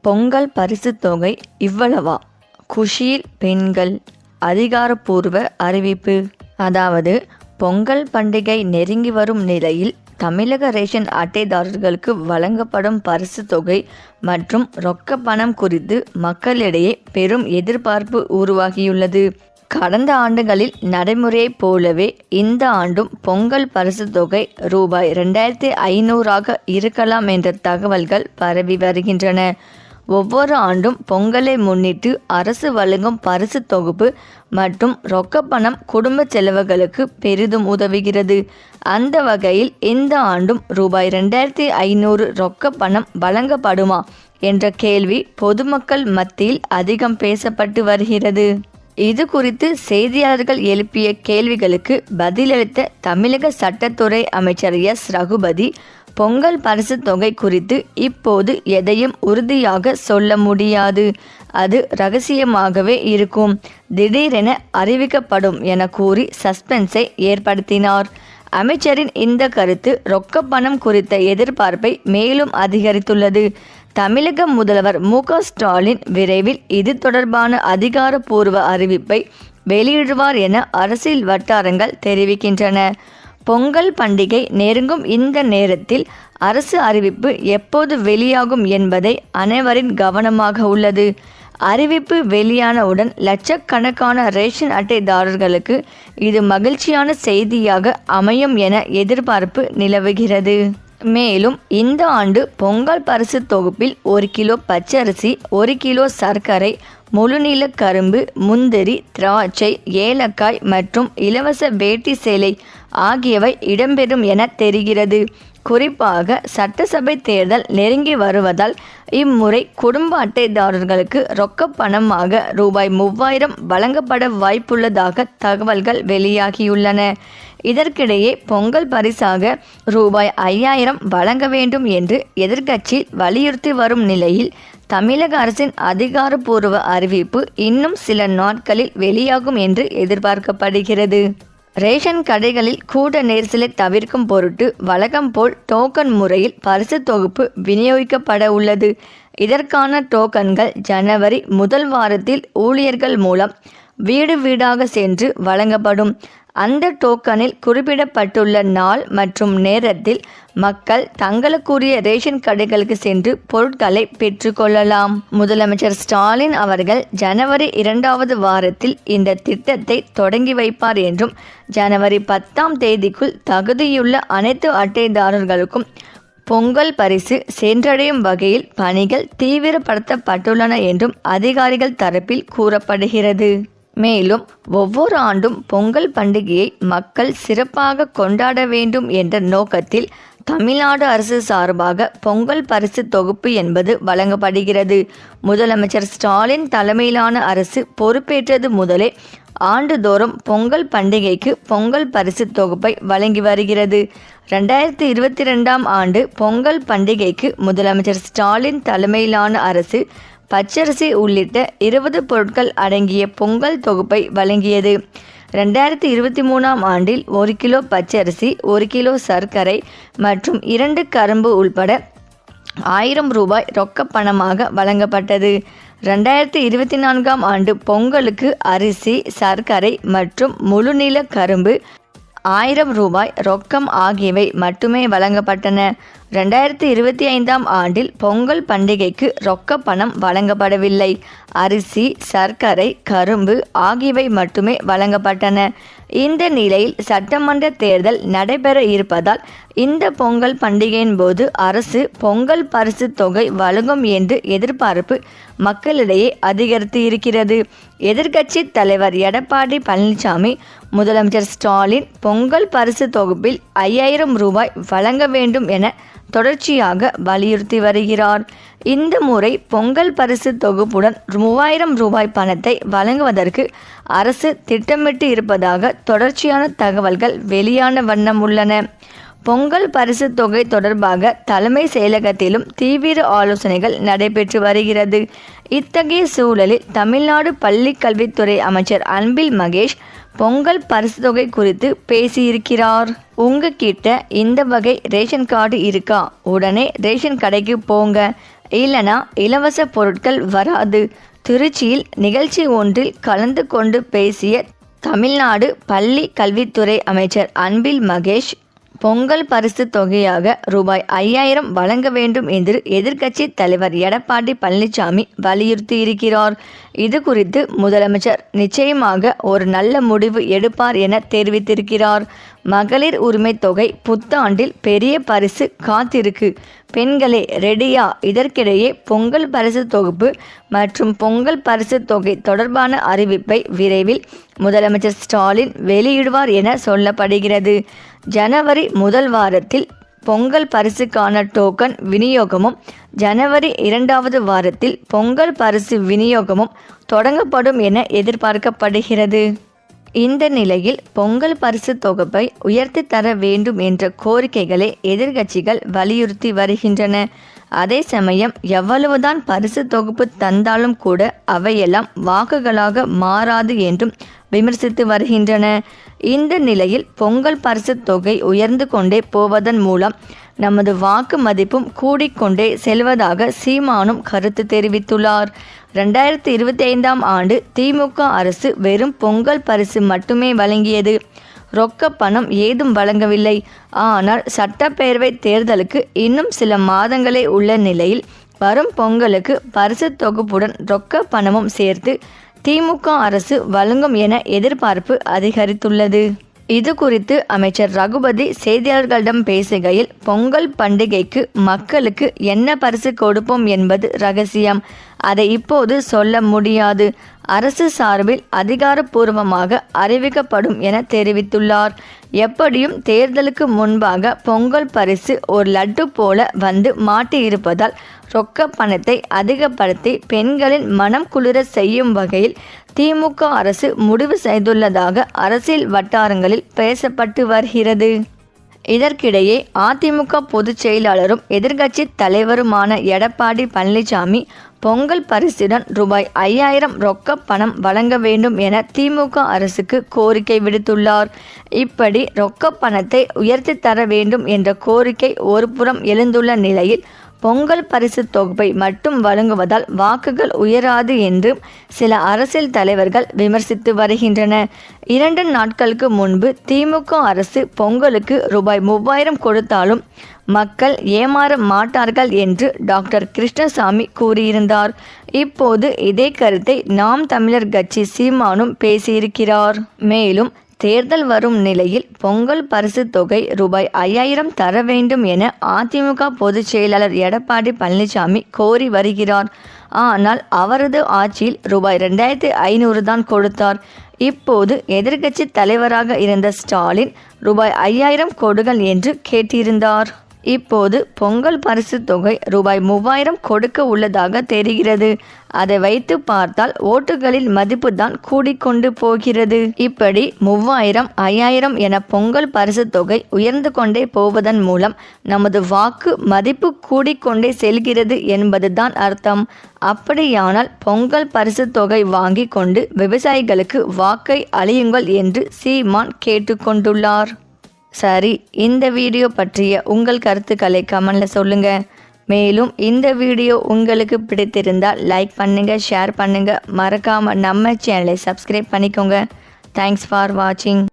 பொங்கல் பரிசு தொகை இவ்வளவா? குஷியில் பெண்கள் அதிகாரப்பூர்வ அறிவிப்பு. அதாவது பொங்கல் பண்டிகை நெருங்கி வரும் நிலையில் தமிழக ரேஷன் அட்டைதாரர்களுக்கு வழங்கப்படும் பரிசு தொகை மற்றும் ரொக்க பணம் குறித்து மக்களிடையே பெரும் எதிர்பார்ப்பு உருவாகியுள்ளது. கடந்த ஆண்டுகளில் நடைமுறையைப் போலவே இந்த ஆண்டும் பொங்கல் பரிசு தொகை ரூபாய் 2500 இருக்கலாம் என்ற தகவல்கள் பரவி வருகின்றன. ஒவ்வொரு ஆண்டும் பொங்கலை முன்னிட்டு அரசு வழங்கும் பரிசு தொகுப்பு மற்றும் ரொக்க பணம் குடும்ப செலவுகளுக்கு பெரிதும் உதவுகிறது. அந்த வகையில் இந்த ஆண்டும் ரூபாய் 2500 ரொக்க பணம் வழங்கப்படுமா என்ற கேள்வி பொதுமக்கள் மத்தியில் அதிகம் பேசப்பட்டு வருகிறது. இது குறித்து செய்தியாளர்கள் எழுப்பிய கேள்விகளுக்கு பதிலளித்த தமிழக சட்டத்துறை அமைச்சர் எஸ். ரகுபதி, பொங்கல் பரிசு தொகை குறித்து இப்போது எதையும் உறுதியாக சொல்ல முடியாது, அது ரகசியமாகவே இருக்கும், திடீரென அறிவிக்கப்படும் என கூறி சஸ்பென்ஸை ஏற்படுத்தினார். அமைச்சரின் இந்த கருத்து ரொக்க பணம் குறித்த எதிர்பார்ப்பை மேலும் அதிகரித்துள்ளது. தமிழக முதல்வர் மு.க. ஸ்டாலின் விரைவில் இது தொடர்பான அதிகாரப்பூர்வ அறிவிப்பை வெளியிடுவார் என அரசியல் வட்டாரங்கள் தெரிவிக்கின்றன. பொங்கல் பண்டிகை நெருங்கும் இந்த நேரத்தில் அரசு அறிவிப்பு எப்போது வெளியாகும் என்பதை அனைவரின் கவனமாக உள்ளது. அறிவிப்பு வெளியானவுடன் லட்சக்கணக்கான ரேஷன் அட்டைதாரர்களுக்கு இது மகிழ்ச்சியான செய்தியாக அமையும் என எதிர்பார்ப்பு நிலவுகிறது. மேலும் இந்த ஆண்டு பொங்கல் பரிசு தொகுப்பில் 1 கிலோ பச்சரிசி, 1 கிலோ சர்க்கரை, முழுநீள கரும்பு, முந்திரி, திராட்சை, ஏலக்காய் மற்றும் இலவச வேட்டி சேலை ஆகியவை இடம்பெறும் என தெரிகிறது. குறிப்பாக சட்டசபை தேர்தல் நெருங்கி வருவதால் இம்முறை குடும்ப அட்டைதாரர்களுக்கு ரொக்க பணமாக ரூபாய் 3000 வழங்கப்பட வாய்ப்புள்ளதாக தகவல்கள் வெளியாகியுள்ளன. இதற்கிடையே பொங்கல் பரிசாக ரூபாய் 5000 வழங்க வேண்டும் என்று எதிர்க்கட்சி வலியுறுத்தி வரும் நிலையில் தமிழக அரசின் அதிகாரப்பூர்வ அறிவிப்பு இன்னும் சில நாட்களில் வெளியாகும் என்று எதிர்பார்க்கப்படுகிறது. ரேஷன் கடைகளில் கூட்ட நெரிசலை தவிர்க்கும் பொருட்டு வழக்கம் போல் டோக்கன் முறையில் பரிசு தொகுப்பு விநியோகிக்கப்பட உள்ளது. இதற்கான டோக்கன்கள் ஜனவரி முதல் வாரத்தில் ஊழியர்கள் மூலம் வீடு வீடாக சென்று வழங்கப்படும். அந்த டோக்கனில் குறிப்பிடப்பட்டுள்ள நாள் மற்றும் நேரத்தில் மக்கள் தங்களுக்குரிய ரேஷன் கடைகளுக்கு சென்று பொருட்களை பெற்றுக்கொள்ளலாம். முதலமைச்சர் ஸ்டாலின் அவர்கள் ஜனவரி 2வது வாரத்தில் இந்த திட்டத்தை தொடங்கி வைப்பார் என்றும், ஜனவரி 10ஆம் தேதிக்குள் தகுதியுள்ள அனைத்து அட்டைதாரர்களுக்கும் பொங்கல் பரிசு சென்றடையும் வகையில் பணிகள் தீவிரப்படுத்தப்பட்டுள்ளன என்றும் அதிகாரிகள் தரப்பில் கூறப்படுகிறது. மேலும் ஒவ்வொரு ஆண்டும் பொங்கல் பண்டிகையை மக்கள் சிறப்பாக கொண்டாட வேண்டும் என்ற நோக்கத்தில் தமிழ்நாடு அரசு சார்பாக பொங்கல் பரிசு தொகுப்பு என்பது வழங்கப்படுகிறது. முதலமைச்சர் ஸ்டாலின் தலைமையிலான அரசு பொறுப்பேற்றது முதலே ஆண்டுதோறும் பொங்கல் பண்டிகைக்கு பொங்கல் பரிசு தொகுப்பை வழங்கி வருகிறது. 2022ஆம் ஆண்டு பொங்கல் பண்டிகைக்கு முதலமைச்சர் ஸ்டாலின் தலைமையிலான அரசு பச்சரிசி உள்ளிட்ட 20 பொருட்கள் அடங்கிய பொங்கல் தொகுப்பை வழங்கியது. 2023ஆம் ஆண்டில் 1 கிலோ பச்சரிசி, 1 கிலோ சர்க்கரை மற்றும் 2 கரும்பு உள்பட 1000 ரூபாய் ரொக்க பணமாக வழங்கப்பட்டது. 2024ஆம் ஆண்டு பொங்கலுக்கு அரிசி, சர்க்கரை மற்றும் முழுநீள கரும்பு 1000 ரூபாய் ரொக்கம் ஆகியவை மட்டுமே வழங்கப்பட்டன. 2025ஆம் ஆண்டில் பொங்கல் பண்டிகைக்கு ரொக்க பணம் வழங்கப்படவில்லை. அரிசி, சர்க்கரை, கரும்பு ஆகியவை மட்டுமே வழங்கப்பட்டன. இந்த நிலையில் சட்டமன்ற தேர்தல் நடைபெற இருப்பதால் இந்த பொங்கல் பண்டிகையின் போது அரசு பொங்கல் பரிசு தொகை வழங்கும் என்று எதிர்பார்ப்பு மக்களிடையே அதிகரித்து இருக்கிறது. எதிர்க்கட்சி தலைவர் எடப்பாடி பழனிசாமி முதலமைச்சர் ஸ்டாலின் பொங்கல் பரிசு தொகுப்பில் 5000 ரூபாய் வழங்க வேண்டும் என தொடர்ச்சியாக வலியுறுத்தி வருகிறார். இந்த முறை பொங்கல் பரிசு தொகுப்புடன் 3000 ரூபாய் பணத்தை வழங்குவதற்கு அரசு திட்டமிட்டு இருப்பதாக தொடர்ச்சியான தகவல்கள் வெளியான வண்ணம் உள்ளன. பொங்கல் பரிசு தொகை தொடர்பாக தலைமை செயலகத்திலும் தீவிர ஆலோசனைகள் நடைபெற்று வருகிறது. இத்தகைய சூழலில் தமிழ்நாடு பள்ளிக் கல்வித்துறை அமைச்சர் அன்பில் மகேஷ் பொங்கல் பரிசு தொகை குறித்து பேசியிருக்கிறார். உங்ககிட்ட இந்த வகை ரேஷன் கார்டு இருக்கா? உடனே ரேஷன் கடைக்கு போங்க. இல்லைனா இலவச பொருட்கள் வராது. திருச்சியில் நிகழ்ச்சி ஒன்றில் கலந்து கொண்டு பேசிய தமிழ்நாடு பள்ளி கல்வித்துறை அமைச்சர் அன்பில் மகேஷ், பொங்கல் பரிசு தொகையாக ரூபாய் 5000 வழங்க வேண்டும் என்று எதிர்க்கட்சி தலைவர் எடப்பாடி பழனிசாமி வலியுறுத்தியிருக்கிறார். இது குறித்து முதலமைச்சர் நிச்சயமாக ஒரு நல்ல முடிவு எடுப்பார் என தெரிவித்திருக்கிறார். மகளிர் உரிமை தொகை புத்தாண்டில் பெரிய பரிசு காத்திருக்கு. பெண்களே ரெடியா? இதற்கிடையே பொங்கல் பரிசு தொகுப்பு மற்றும் பொங்கல் பரிசு தொகை தொடர்பான அறிவிப்பை விரைவில் முதலமைச்சர் ஸ்டாலின் வெளியிடுவார் என சொல்லப்படுகிறது. ஜனவரி முதல் வாரத்தில் பொங்கல் பரிசுக்கான டோக்கன் விநியோகமும், ஜனவரி 2வது வாரத்தில் பொங்கல் பரிசு விநியோகமும் தொடங்கப்படும் என எதிர்பார்க்கப்படுகிறது. இந்த நிலையில் பொங்கல் பரிசு தொகுப்பை உயர்த்தி தர வேண்டும் என்ற கோரிக்கைகளை எதிர்க்கட்சிகள் வலியுறுத்தி வருகின்றன. அதே சமயம் எவ்வளவுதான் பரிசு தொகுப்பு தந்தாலும் கூட அவையெல்லாம் வாக்குகளாக மாறாது என்றும் விமர்சித்து வருகின்றன. இந்த நிலையில் பொங்கல் பரிசு தொகை உயர்ந்து கொண்டே போவதன் மூலம் நமது வாக்கு மதிப்பும் கூடிக்கொண்டே செல்வதாக சீமானும் கருத்து தெரிவித்துள்ளார். 2025ஆம் ஆண்டு திமுக அரசு வெறும் பொங்கல் பரிசு மட்டுமே வழங்கியது. ரொக்க பணம் ஏதும் வழங்கவில்லை. ஆனால் சட்டப்பேரவை தேர்தலுக்கு இன்னும் சில மாதங்களே உள்ள நிலையில் வரும் பொங்கலுக்கு பரிசு தொகுப்புடன் ரொக்க பணமும் சேர்த்து திமுக அரசு வழங்கும் என எதிர்பார்ப்பு அதிகரித்துள்ளது. இது குறித்து அமைச்சர் ரகுபதி செய்தியாளர்களிடம் பேசுகையில், பொங்கல் பண்டிகைக்கு மக்களுக்கு என்ன பரிசு கொடுப்போம் என்பது ரகசியம். அதை இப்போது சொல்ல முடியாது. அரசு சார்பில் அதிகாரப்பூர்வமாக அறிவிக்கப்படும் என தெரிவித்துள்ளார். எப்படியும் தேர்தலுக்கு முன்பாக பொங்கல் பரிசு ஒரு லட்டு போல வந்து மாட்டியிருப்பதால் ரொக்க பணத்தை அதிகப்படுத்தி பெண்களின் மனம் குளிர செய்யும் வகையில் திமுக அரசு முடிவு செய்துள்ளதாக அரசியல் வட்டாரங்களில் பேசப்பட்டு வருகிறது. இதற்கிடையே அதிமுக பொதுச் செயலாளரும் எதிர்க்கட்சி தலைவருமான எடப்பாடி பழனிசாமி பொங்கல் பரிசுடன் ரூபாய் 5000 ரொக்க பணம் வழங்க வேண்டும் என திமுக அரசுக்கு கோரிக்கை விடுத்துள்ளார். இப்படி ரொக்க பணத்தை உயர்த்தி தர வேண்டும் என்ற கோரிக்கை ஒருபுறம் எழுந்துள்ள நிலையில் பொங்கல் பரிசு தொகுப்பை மட்டும் வழங்குவதால் வாக்குகள் உயராது என்றும் சில அரசியல் தலைவர்கள் விமர்சித்து வருகின்றனர். 2 நாட்களுக்கு முன்பு திமுக அரசு பொங்கலுக்கு ரூபாய் 3000 கொடுத்தாலும் மக்கள் ஏமாற மாட்டார்கள் என்று டாக்டர் கிருஷ்ணசாமி கூறியிருந்தார். இப்போது இதே கருத்தை நாம் தமிழர் கட்சி சீமானும் பேசியிருக்கிறார். மேலும் தேர்தல் வரும் நிலையில் பொங்கல் பரிசு தொகை ரூபாய் 5000 தர வேண்டும் என அதிமுக பொதுச் செயலாளர் எடப்பாடி பழனிசாமி கோரி வருகிறார். ஆனால் அவரது ஆட்சியில் ரூபாய் 2500 தான் கொடுத்தார். இப்போது எதிர்க்கட்சி தலைவராக இருந்த ஸ்டாலின் ரூபாய் 5000 கொடுங்கள் என்று கேட்டிருந்தார். இப்போது பொங்கல் பரிசு தொகை ரூபாய் 3000 கொடுக்க உள்ளதாக தெரிகிறது. அதை வைத்து பார்த்தால் ஓட்டுகளின் மதிப்பு தான் கூடிக்கொண்டு போகிறது. இப்படி 3000, 5000 என பொங்கல் பரிசு தொகை உயர்ந்து கொண்டே போவதன் மூலம் நமது வாக்கு மதிப்பு கூடிக்கொண்டே செல்கிறது என்பதுதான் அர்த்தம். அப்படியானால் பொங்கல் பரிசு தொகை வாங்கி கொண்டு விவசாயிகளுக்கு வாக்கை அளியுங்கள் என்று சீமான் கேட்டுக்கொண்டுள்ளார். சரி, இந்த வீடியோ பற்றிய உங்கள் கருத்துக்களை கமெண்ட்ல சொல்லுங்க. மேலும் இந்த வீடியோ உங்களுக்கு பிடித்திருந்தால் லைக் பண்ணுங்க, ஷேர் பண்ணுங்க, மறக்காம நம்ம சேனலை சப்ஸ்கிரைப் பண்ணிக்கோங்க. தேங்க்ஸ் ஃபார் வாட்சிங்.